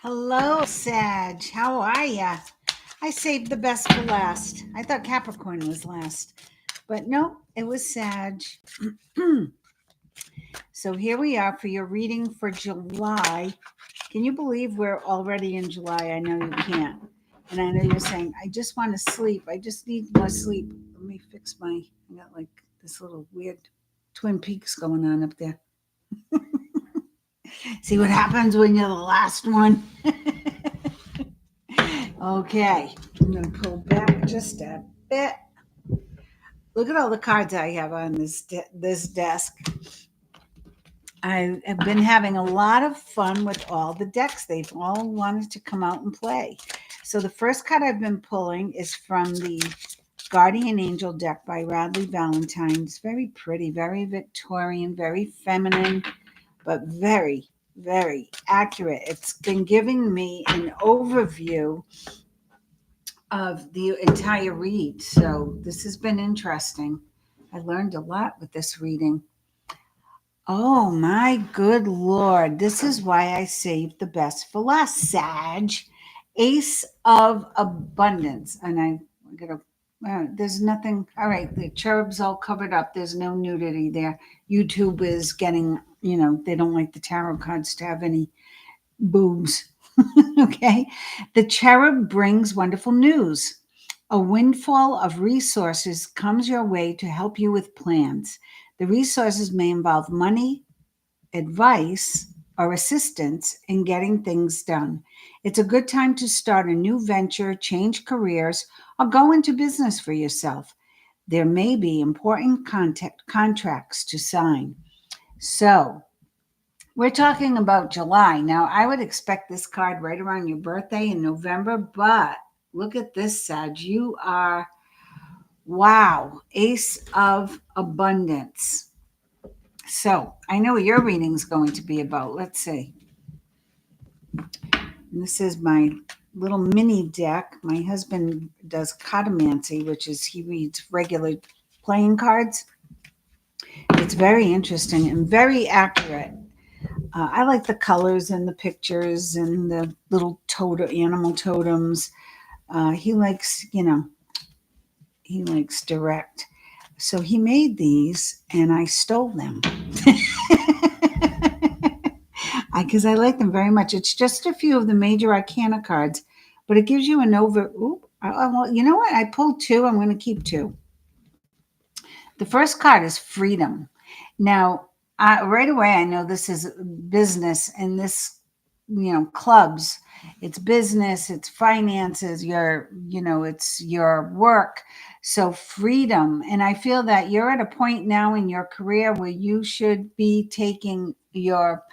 Hello, Sag. How are ya? I saved the best for last. I thought Capricorn was last, but no, it was Sag. So here we are for your reading for July. Can you believe we're already in July? I know you can't. And I know you're saying, I just want to sleep. I just need more sleep. Let me fix I got like this little weird Twin Peaks going on up there. See what happens when you're the last one? Okay, I'm going to pull back just a bit. Look at all the cards I have on this desk. I have been having a lot of fun with all the decks. They've all wanted to come out and play. So the first card I've been pulling is from the Guardian Angel deck by Radley Valentine. It's very pretty, very Victorian, very feminine, but very, very accurate. It's been giving me an overview of the entire read. So this has been interesting. I learned a lot with this reading. Oh my good Lord. This is why I saved the best for last. Sag, Ace of Abundance. And I'm going to, there's nothing. All right. The cherub's all covered up. There's no nudity there. YouTube is getting, they don't like the tarot cards to have any boobs. Okay. The cherub brings wonderful news. A windfall of resources comes your way to help you with plans. The resources may involve money, advice, or assistance in getting things done. It's a good time to start a new venture, change careers, or go into business for yourself. There may be important contracts to sign. So, we're talking about July. Now, I would expect this card right around your birthday in November, but look at this, Sag. You are, wow, Ace of Abundance. So I know what your reading is going to be about. Let's see. And this is my little mini deck. My husband does cartomancy, which is he reads regular playing cards. It's very interesting and very accurate. I like the colors and the pictures and the little animal totems. He likes, he likes direct. So he made these and I stole them. Because I like them very much. It's just a few of the major arcana cards, but it gives you an well, you know what? I pulled two. I'm going to keep two. The first card is freedom. Now, right away, I know this is business and this, clubs. It's business, it's finances, it's your work. So freedom. And I feel that you're at a point now in your career where you should be taking your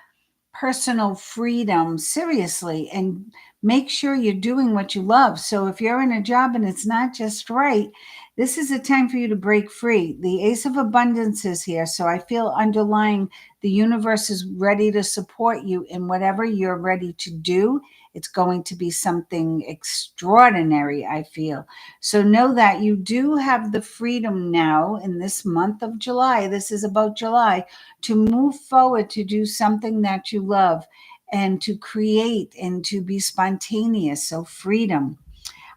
personal freedom seriously and make sure you're doing what you love. So if you're in a job and it's not just right, this is a time for you to break free. The Ace of Abundance is here. So I feel underlying the universe is ready to support you in whatever you're ready to do. It's going to be something extraordinary, I feel. So know that you do have the freedom now in this month of July. This is about July to move forward, to do something that you love and to create and to be spontaneous. So freedom.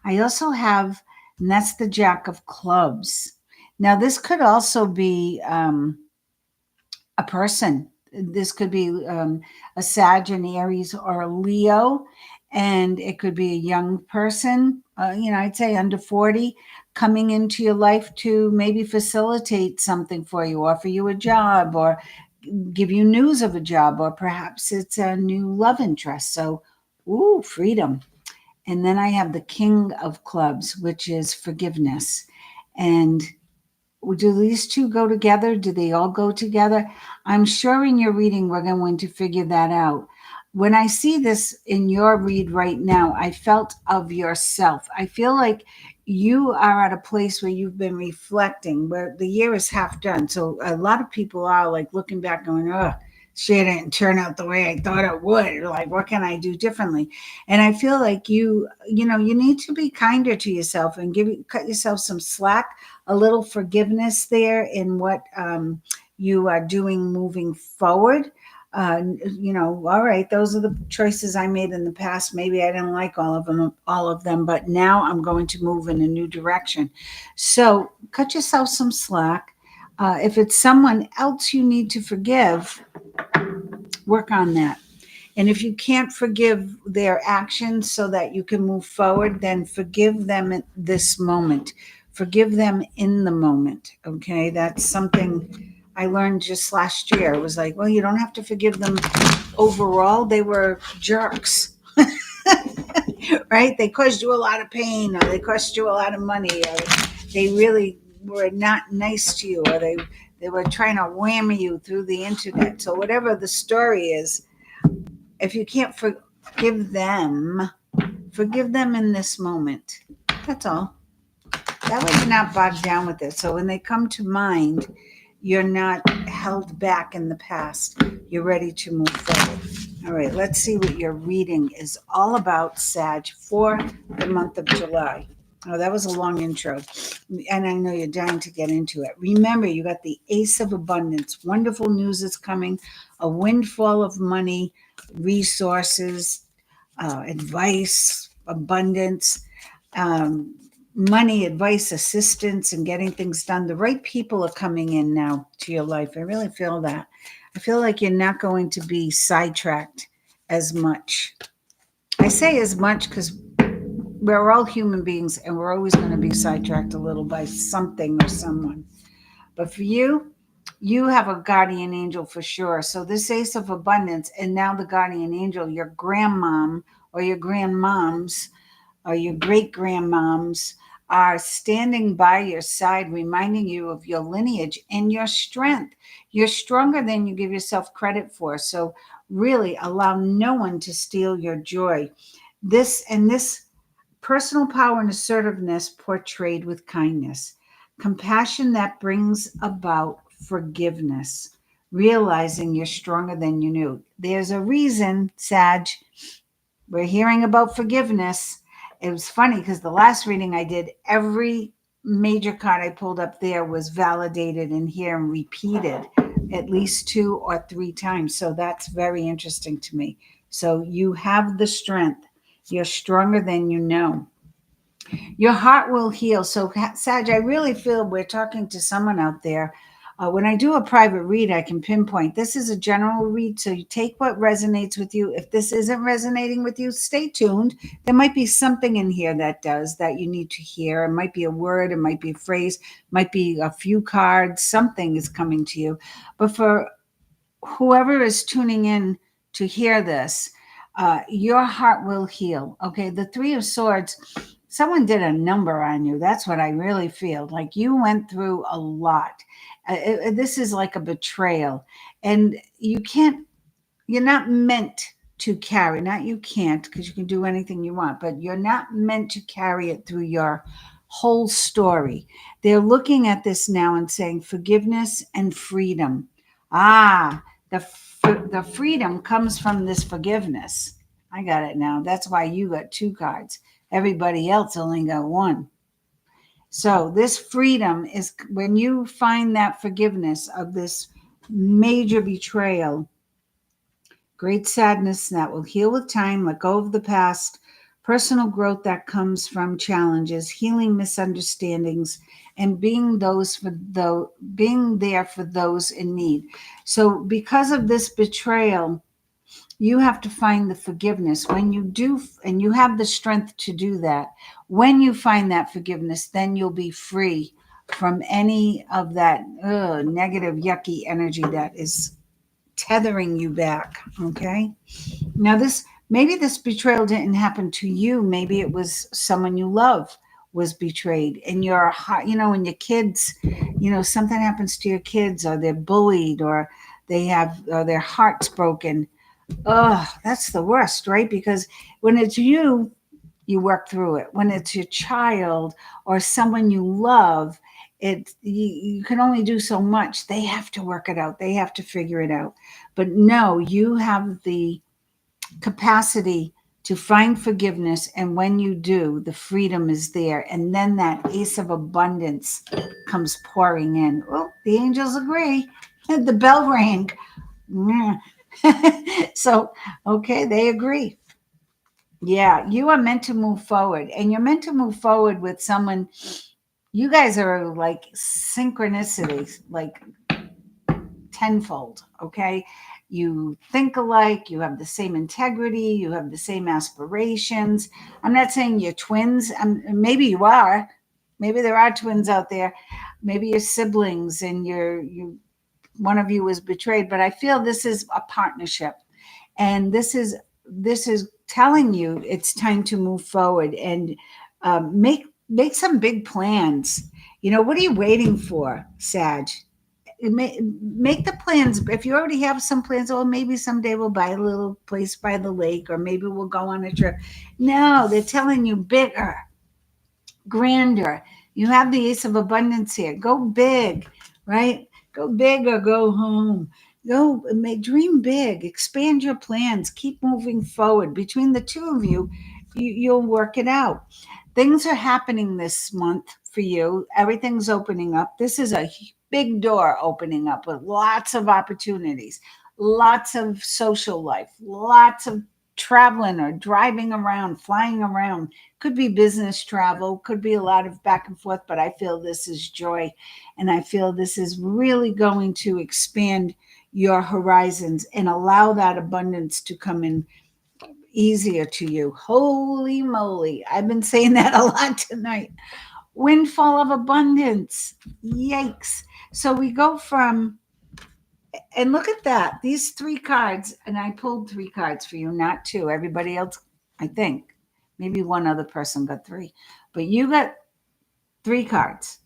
I also have, and that's the Jack of Clubs. Now, this could also be a person. This could be a Sag, an Aries, or a Leo, and it could be a young person, I'd say under 40, coming into your life to maybe facilitate something for you, offer you a job, or give you news of a job, or perhaps it's a new love interest. So, freedom. And then I have the King of Clubs, which is forgiveness. And do these two go together? Do they all go together? I'm sure in your reading, we're going to figure that out. When I see this in your read right now, I felt of yourself. I feel like you are at a place where you've been reflecting, where the year is half done. So a lot of people are like looking back going, oh, shit didn't turn out the way I thought it would. Like, what can I do differently? And I feel like you need to be kinder to yourself and cut yourself some slack, a little forgiveness there in what you are doing moving forward. All right, those are the choices I made in the past. Maybe I didn't like all of them, but now I'm going to move in a new direction. So cut yourself some slack. If it's someone else you need to forgive, work on that. And if you can't forgive their actions so that you can move forward, then forgive them at this moment. Forgive them in the moment. Okay. That's something I learned just last year. It was like, well, you don't have to forgive them overall. They were jerks, right? They caused you a lot of pain, or they cost you a lot of money, or they really were not nice to you, or they were trying to whammy you through the internet. So whatever the story is, if you can't forgive them in this moment. That's all. That way you're not bogged down with it. So when they come to mind, you're not held back in the past. You're ready to move forward. All right, let's see what your reading is all about, Sag, for the month of July. Oh, that was a long intro. And I know you're dying to get into it. Remember, you got the Ace of Abundance. Wonderful news is coming. A windfall of money, resources, advice, abundance, um, money, advice, assistance, and getting things done. The right people are coming in now to your life. I really feel that. I feel like you're not going to be sidetracked as much. I say as much because we're all human beings and we're always going to be sidetracked a little by something or someone. But for you, you have a guardian angel for sure. So this Ace of Abundance and now the guardian angel, your grandmom or your grandmoms or your great grandmoms are standing by your side, reminding you of your lineage and your strength. You're stronger than you give yourself credit for. So really allow no one to steal your joy. This personal power and assertiveness portrayed with kindness, compassion that brings about forgiveness, realizing you're stronger than you knew. There's a reason, Sag, we're hearing about forgiveness. It was funny because the last reading I did, every major card I pulled up there was validated in here and repeated at least 2 or 3 times. So that's very interesting to me. So you have the strength. You're stronger than you know. Your heart will heal. So, Sag, I really feel we're talking to someone out there. When I do a private read, I can pinpoint this is a general read. So you take what resonates with you. If this isn't resonating with you, stay tuned. There might be something in here that does that you need to hear. It might be a word, it might be a phrase, might be a few cards, something is coming to you. But for whoever is tuning in to hear this, your heart will heal. Okay. The Three of Swords, someone did a number on you. That's what I really feel. Like you went through a lot. This is like a betrayal. And you're not meant to carry, not you can't, because you can do anything you want, but you're not meant to carry it through your whole story. They're looking at this now and saying forgiveness and freedom. The freedom comes from this forgiveness. I got it now. That's why you got 2 cards. Everybody else only got 1. So this freedom is when you find that forgiveness of this major betrayal, great sadness that will heal with time, let go of the past, personal growth that comes from challenges, healing misunderstandings, and being there for those in need. So because of this betrayal, you have to find the forgiveness. When you do, and you have the strength to do that, when you find that forgiveness, then you'll be free from any of that negative, yucky energy that is tethering you back. Okay. Now, maybe this betrayal didn't happen to you. Maybe it was someone you love was betrayed, and your heart, when your kids, something happens to your kids, or they're bullied, or they have their hearts broken. Oh, that's the worst, right? Because when it's you, you work through it. When it's your child or someone you love, you can only do so much. They have to work it out. They have to figure it out. But no, you have the capacity to find forgiveness. And when you do, the freedom is there. And then that Ace of Abundance comes pouring in. Oh, the angels agree. The bell rang. So, okay, they agree. Yeah, you are meant to move forward, and you're meant to move forward with someone. You guys are like synchronicities, like tenfold. Okay. You think alike, you have the same integrity, you have the same aspirations. I'm not saying you're twins. Maybe you are. Maybe there are twins out there. Maybe you're siblings and you one of you was betrayed, but I feel this is a partnership, and this is telling you it's time to move forward and make some big plans. What are you waiting for, Sag? Make the plans. If you already have some plans, oh, maybe someday we'll buy a little place by the lake, or maybe we'll go on a trip. No, they're telling you bigger, grander. You have the Ace of Abundance here. Go big, right? Go big or go home. Go dream big, expand your plans, keep moving forward. Between the two of you, you'll work it out. Things are happening this month for you. Everything's opening up. This is a big door opening up with lots of opportunities, lots of social life, lots of traveling or driving around, flying around. Could be business travel, could be a lot of back and forth, but I feel this is joy. And I feel this is really going to expand your horizons and allow that abundance to come in easier to you. Holy moly. I've been saying that a lot tonight. Windfall of abundance. Yikes. So we go from, and look at that, these three cards, and I pulled three cards for you, not two. Everybody else, I think, maybe one other person got three, but you got three cards: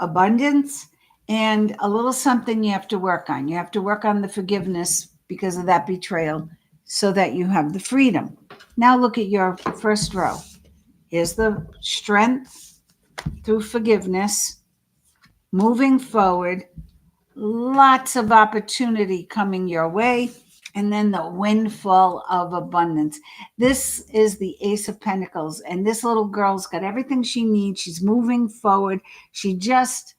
abundance and a little something you have to work on. You have to work on the forgiveness because of that betrayal so that you have the freedom. Now look at your first row. Here's the strength through forgiveness, moving forward, lots of opportunity coming your way, and then the windfall of abundance. This is the Ace of Pentacles, and this little girl's got everything she needs. She's moving forward. She just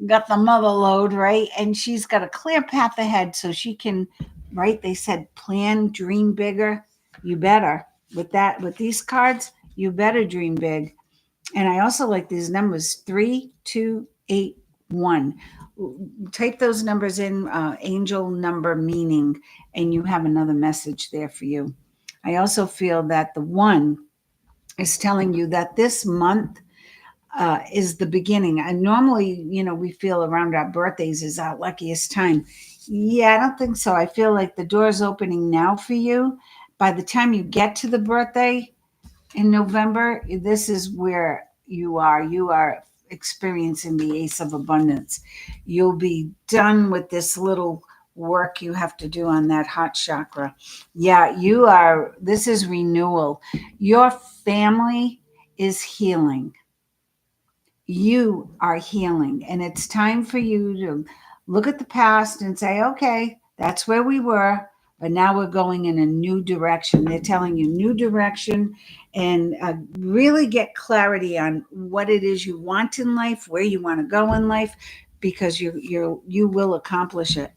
got the mother load, right? And she's got a clear path ahead so she can, right? They said plan, dream bigger. You better. With these cards, you better dream big. And I also like these numbers: 3281. Type those numbers in, angel number meaning, and you have another message there for you. I also feel that the one is telling you that this month is the beginning. And normally, we feel around our birthdays is our luckiest time. Yeah, I don't think so. I feel like the door is opening now for you. By the time you get to the birthday in November, this is where you are. You are experiencing the Ace of Abundance. You'll be done with this little work you have to do on that heart chakra. Yeah, you are. This is renewal. Your family is healing. You are healing, and it's time for you to look at the past and say, okay, that's where we were, but now we're going in a new direction. They're telling you new direction, and really get clarity on what it is you want in life, where you want to go in life, because you will accomplish it.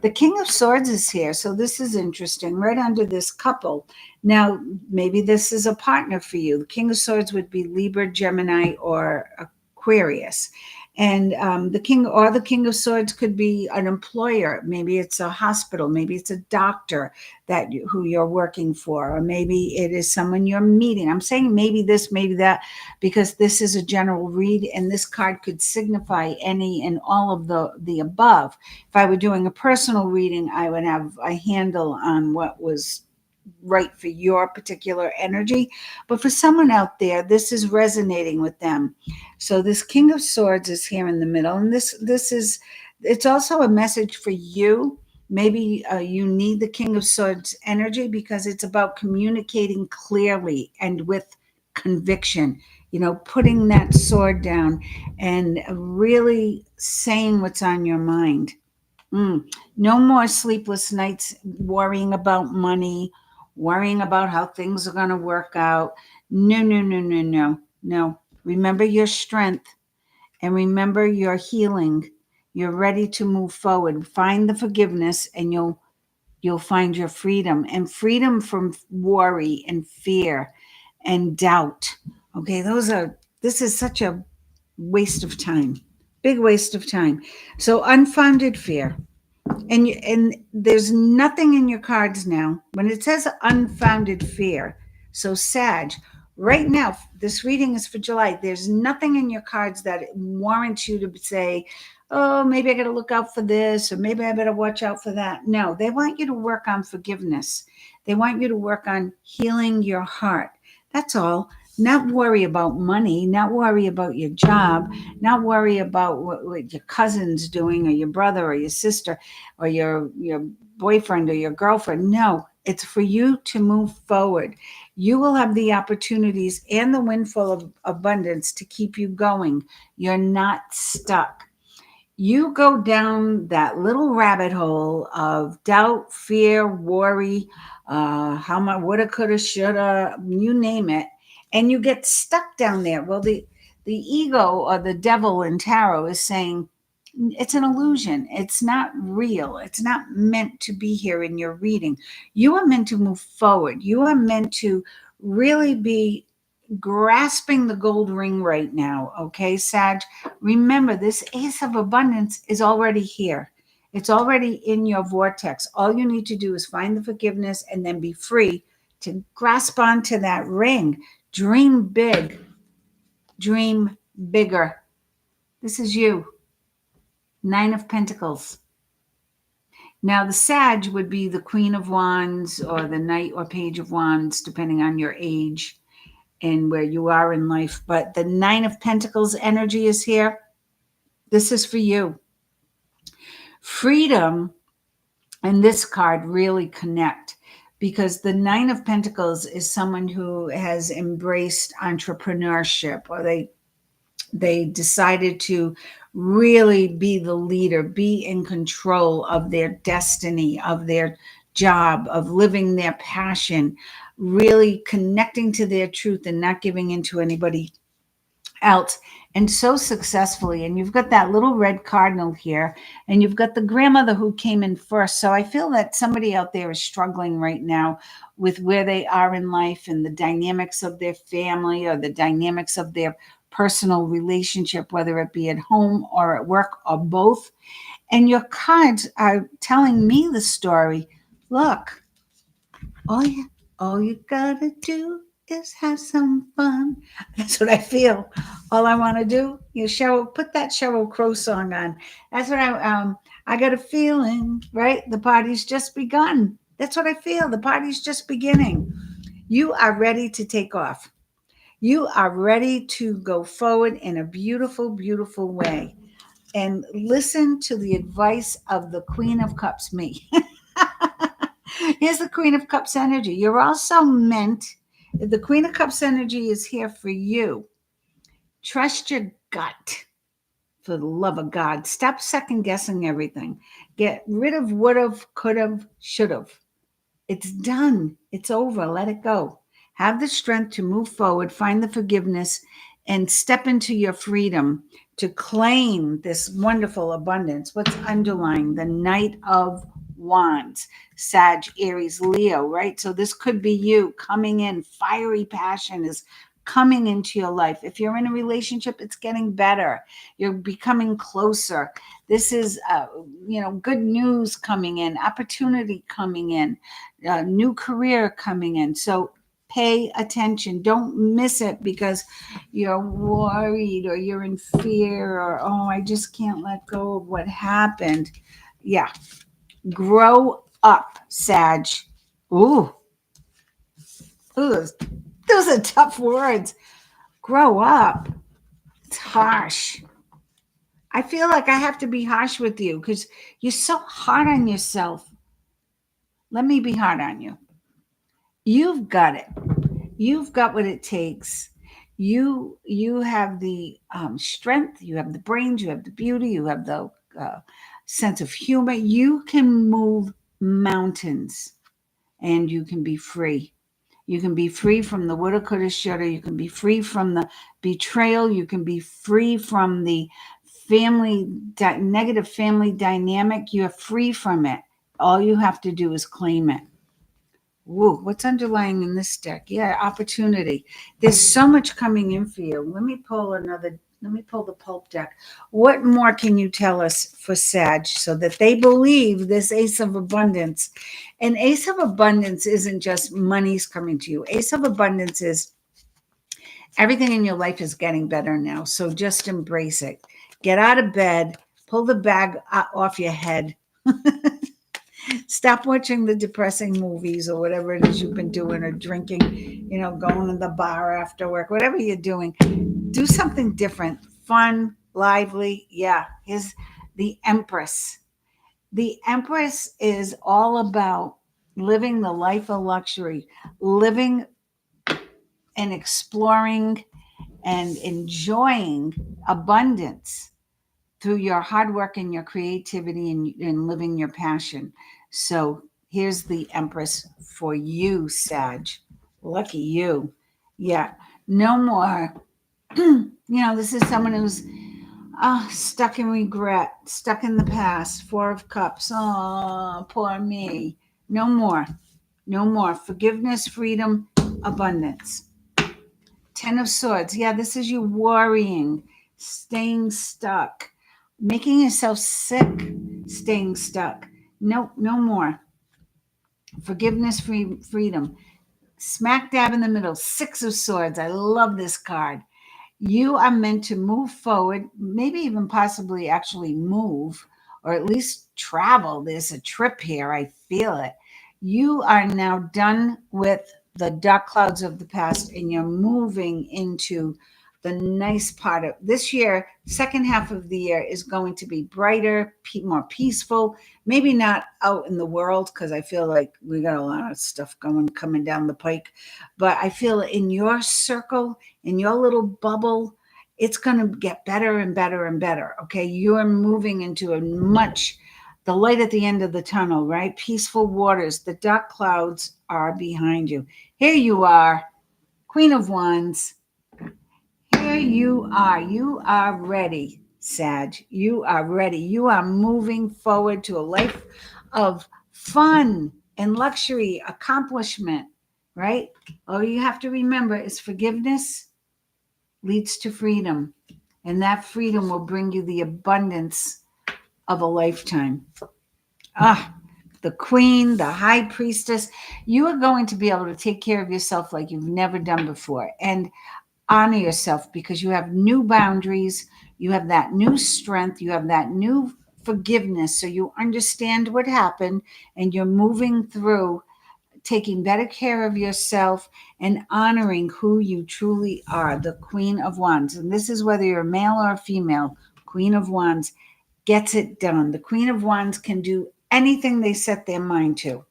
The King of Swords is here, so this is interesting. Right under this couple. Now, maybe this is a partner for you. The King of Swords would be Libra, Gemini, or Aquarius. And the King of Swords could be an employer. Maybe it's a hospital. Maybe it's a doctor who you're working for, or maybe it is someone you're meeting. I'm saying maybe this, maybe that, because this is a general read, and this card could signify any and all of the above. If I were doing a personal reading, I would have a handle on what was right for your particular energy. But for someone out there, this is resonating with them. So this King of Swords is here in the middle, and it's also a message for you. Maybe you need the King of Swords energy because it's about communicating clearly and with conviction, putting that sword down and really saying what's on your mind. No more sleepless nights worrying about money, worrying about how things are going to work out. No, no, no, no, no, no. Remember your strength and remember your healing. You're ready to move forward. Find the forgiveness, and you'll find your freedom, and freedom from worry and fear and doubt. Okay, this is such a waste of time, big waste of time. So unfounded fear. And there's nothing in your cards now when it says unfounded fear. So Sag, right now, this reading is for July. There's nothing in your cards that warrants you to say, oh, maybe I got to look out for this, or maybe I better watch out for that. No, they want you to work on forgiveness. They want you to work on healing your heart. That's all. Not worry about money, not worry about your job, not worry about what your cousin's doing, or your brother or your sister or your boyfriend or your girlfriend. No, it's for you to move forward. You will have the opportunities and the windfall of abundance to keep you going. You're not stuck. You go down that little rabbit hole of doubt, fear, worry, how much woulda, coulda, shoulda, you name it, and you get stuck down there. Well, the ego or the devil in tarot is saying it's an illusion. It's not real. It's not meant to be here in your reading. You are meant to move forward. You are meant to really be grasping the gold ring right now. Okay, Sag, remember this Ace of Abundance is already here. It's already in your vortex. All you need to do is find the forgiveness and then be free to grasp onto that ring. Dream big. Dream bigger. This is you. Nine of Pentacles. Now, the Sag would be the Queen of Wands or the Knight or Page of Wands, depending on your age and where you are in life. But the Nine of Pentacles energy is here. This is for you. Freedom and this card really connect because the Nine of Pentacles is someone who has embraced entrepreneurship, or they decided to really be the leader, be in control of their destiny, of their job, of living their passion, really connecting to their truth and not giving into anybody else, and so successfully. And you've got that little red cardinal here, and you've got the grandmother who came in first. So I feel that somebody out there is struggling right now with where they are in life and the dynamics of their family or the dynamics of their personal relationship, whether it be at home or at work or both. And your cards are telling me the story. Look, all you gotta do is have some fun. That's what I feel. All I want to do is put that Sheryl Crow song on. That's what I got a feeling, right? The party's just begun. That's what I feel. The party's just beginning. You are ready to take off. You are ready to go forward in a beautiful, beautiful way. And listen to the advice of the Queen of Cups, me. Here's the Queen of Cups energy. You're also meant, the Queen of Cups energy is here for you. Trust your gut, for the love of God. Stop second guessing everything. Get rid of would've, could've, should've. It's done. It's over. Let it go. Have the strength to move forward, find the forgiveness, and step into your freedom to claim this wonderful abundance. What's underlying the Knight of Wands, Sag, Aries, Leo, right? So this could be you coming in. Fiery passion is coming into your life. If you're in a relationship, it's getting better. You're becoming closer. This is, good news coming in, opportunity coming in, new career coming in. So pay attention. Don't miss it because you're worried or you're in fear or, oh, I just can't let go of what happened. Yeah. Grow up, Sag. Ooh, those are tough words. Grow up. It's harsh. I feel like I have to be harsh with you because you're so hard on yourself. Let me be hard on you. You've got it. You've got what it takes. You have the strength. You have the brains. You have the beauty. You have the sense of humor. You can move mountains, and you can be free. You can be free from the woulda, coulda, shoulda. You can be free from the betrayal. You can be free from the negative family dynamic. You're free from it. All you have to do is claim it. Woo, what's underlying in this deck? Yeah, opportunity. There's so much coming in for you. Let me pull the pulp deck. What more can you tell us for Sag so that they believe this Ace of Abundance? And Ace of Abundance isn't just money's coming to you. Ace of Abundance is everything in your life is getting better now. So just embrace it. Get out of bed, pull the bag off your head. Stop watching the depressing movies or whatever it is you've been doing, or drinking, going to the bar after work, whatever you're doing. Do something different, fun, lively. Yeah, here's the Empress. The Empress is all about living the life of luxury, living and exploring and enjoying abundance through your hard work and your creativity, and living your passion. So here's the Empress for you, Sag. Lucky you. Yeah. No more. This is someone who's stuck in regret, stuck in the past. Four of Cups. Oh, poor me. No more. No more. Forgiveness, freedom, abundance. Ten of Swords. Yeah, this is you worrying, staying stuck, making yourself sick, staying stuck. No, no more. Forgiveness, freedom. Smack dab in the middle. Six of Swords. I love this card. You are meant to move forward, maybe even possibly actually move, or at least travel. There's a trip here. I feel it. You are now done with the dark clouds of the past, and you're moving into the nice part of this year. Second half of the year is going to be brighter, more peaceful. Maybe not out in the world, because I feel like we got a lot of stuff coming down the pike. But I feel in your circle, in your little bubble, it's going to get better and better and better. Okay. You're moving into the light at the end of the tunnel, right? Peaceful waters. The dark clouds are behind you. Here you are, Queen of Wands. Here you are. You are ready, Sag. You are ready. You are moving forward to a life of fun and luxury, accomplishment, right? All you have to remember is forgiveness leads to freedom. And that freedom will bring you the abundance of a lifetime. The Queen, the High Priestess. You are going to be able to take care of yourself like you've never done before. And honor yourself, because you have new boundaries. You have that new strength. You have that new forgiveness. So you understand what happened, and you're moving through taking better care of yourself and honoring who you truly are, the Queen of Wands. And this is whether you're a male or a female. Queen of Wands gets it done. The Queen of Wands can do anything they set their mind to.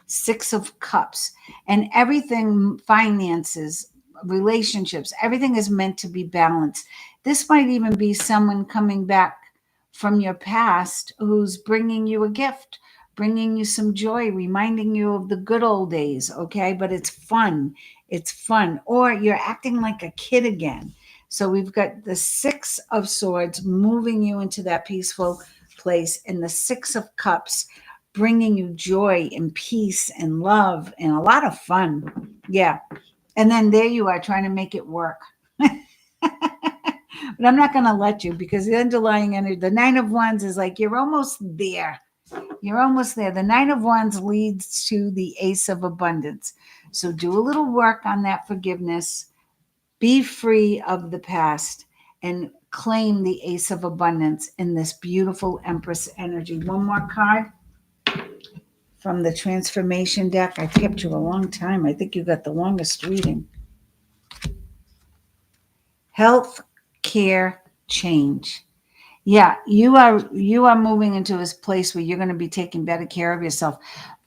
Six of Cups. And everything, finances, relationships, everything is meant to be balanced. This might even be someone coming back from your past who's bringing you a gift, bringing you some joy, reminding you of the good old days, okay? But it's fun. It's fun. Or you're acting like a kid again. So we've got the Six of Swords moving you into that peaceful place, and the Six of Cups bringing you joy and peace and love and a lot of fun. Yeah. And then there you are trying to make it work. But I'm not going to let you, because the underlying energy, the Nine of Wands is like, you're almost there. You're almost there. The Nine of Wands leads to the Ace of Abundance. So do a little work on that forgiveness. Be free of the past and claim the Ace of Abundance in this beautiful Empress energy. One more card from the transformation deck. I kept you a long time. I think you got the longest reading. Health care change. Yeah, you are moving into this place where you're going to be taking better care of yourself.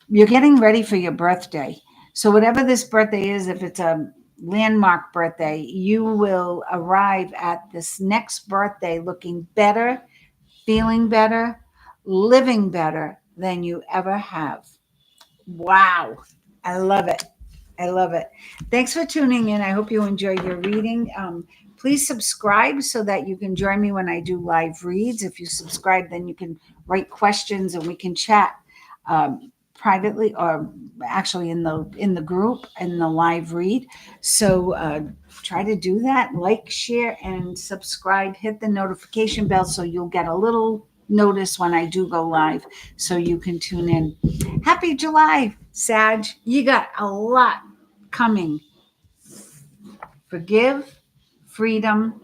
You're getting ready for your birthday. So whatever this birthday is, if it's a landmark birthday, you will arrive at this next birthday looking better, feeling better, living better than you ever have. Wow. I love it. I love it. Thanks for tuning in. I hope you enjoy your reading. Please subscribe so that you can join me when I do live reads. If you subscribe, then you can write questions and we can chat privately, or actually in the group in the live read. So try to do that. Like, share, and subscribe. Hit the notification bell so you'll get a little notice when I do go live, so you can tune in. Happy July, Sag. You got a lot coming. Forgive, freedom,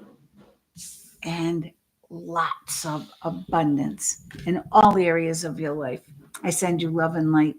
and lots of abundance in all areas of your life. I send you love and light.